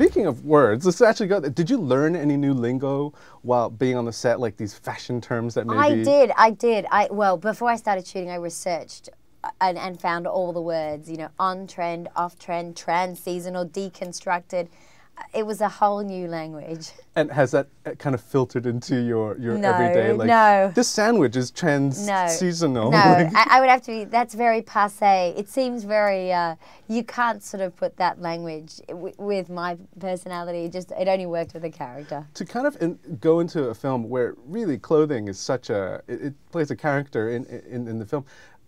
speaking of words, let's actually go. Did you learn any new lingo while being on the set, like these fashion terms that maybe? I did. Well, before I started shooting, I researched and found all the words. You know, on trend, off trend, trans-seasonal, deconstructed. It was a whole new language. And has that kind of filtered into your No, everyday? Like, no. this sandwich is trans-seasonal. No, Like, I would have to be, that's very passé. It seems very, you can't sort of put that language with my personality. It only worked with the character. to kind of go into a film where really clothing is such it plays a character in the film.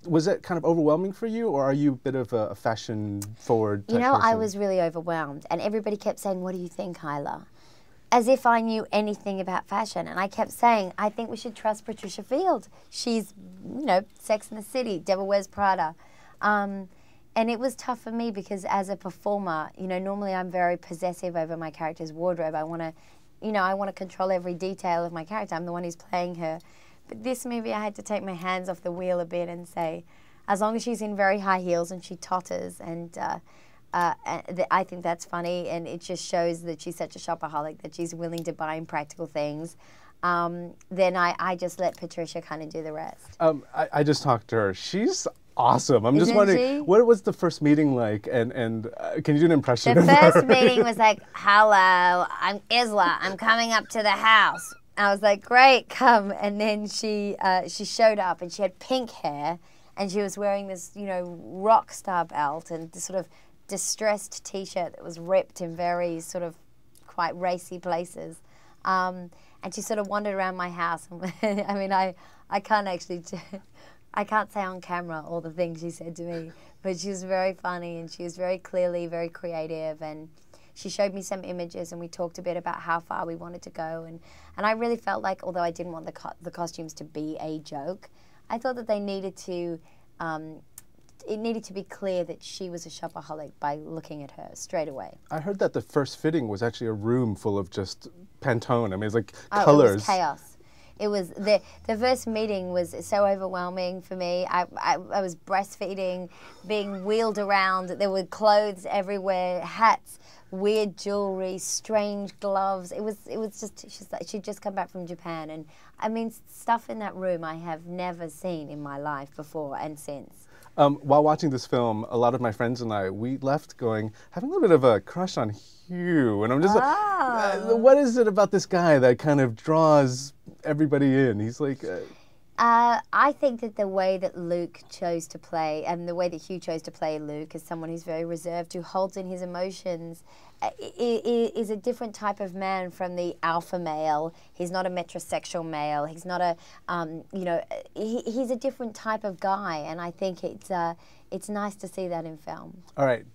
Was it kind of overwhelming for you, or are you a bit of a fashion-forward type You know, I person? was really overwhelmed, and everybody kept saying, "What do you think, Hyla?" As if I knew anything about fashion, and I kept saying, "I think we should trust Patricia Field. She's, you know, Sex and the City, Devil Wears Prada." And it was tough for me because as a performer, you know, normally I'm very possessive over my character's wardrobe. I want to, you know, I want to control every detail of my character. I'm the one who's playing her. But this movie, I had to take my hands off the wheel a bit and say, as long as she's in very high heels and she totters, and I think that's funny, and it just shows that she's such a shopaholic, that she's willing to buy impractical things, then I just let Patricia kind of do the rest. I just talked to her. She's awesome. I'm just Isn't wondering, she? what was the first meeting like, and can you do an impression The of her? first meeting was like, "Hello, I'm Isla. I'm coming up to the house." I was like, "Great, come." And then she showed up, and she had pink hair, and she was wearing this, you know, rock star belt and this sort of distressed T-shirt that was ripped in very sort of quite racy places. And she sort of wandered around my house. I mean, I can't actually, I can't say on camera all the things she said to me, but she was very funny, and she was very clearly very creative, and she showed me some images, and we talked a bit about how far we wanted to go, and I really felt like, although I didn't want the costumes to be a joke, I thought that they needed to, it needed to be clear that she was a shopaholic by looking at her straight away. I heard that the first fitting was actually a room full of just Pantone. I mean, it's like Oh, colors. it was chaos. It was the first meeting was so overwhelming for me. I was breastfeeding, being wheeled around. There were clothes everywhere, hats, weird jewelry, strange gloves. It was just she'd just come back from Japan, and I mean, stuff in that room I have never seen in my life before and since. While watching this film, a lot of my friends and I, we left having a little bit of a crush on Hugh, and I'm just like, what is it about this guy that kind of draws everybody in? He's like. I think that the way that Luke chose to play, and the way that Hugh chose to play Luke, as someone who's very reserved, who holds in his emotions, is a different type of man from the alpha male. He's not a metrosexual male. He's not a, you know, he's a different type of guy, and I think it's nice to see that in film. All right,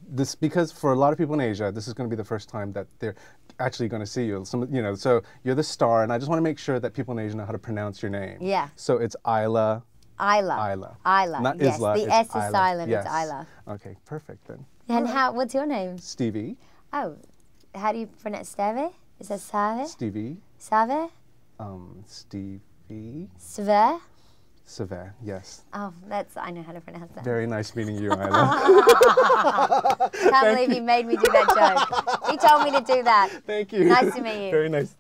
because for a lot of people in Asia, this is going to be the first time that they're actually going to see you. You know, so you're the star, and I just want to make sure that people in Asia know how to pronounce your name. Yeah. So it's Isla. Isla. Not yes, Isla. the it's S is Isla. silent. Yes. It's Isla. Okay, perfect then. And what's your name? Stevie. Oh, how do you pronounce Save? Is that Save? Stevie. Save? Stevie. Sve? Sever, yes. Oh, I know how to pronounce that. Very nice meeting you, Isla. Can't believe you made me do that joke. He told me to do that. Thank you. Nice to meet you. Very nice.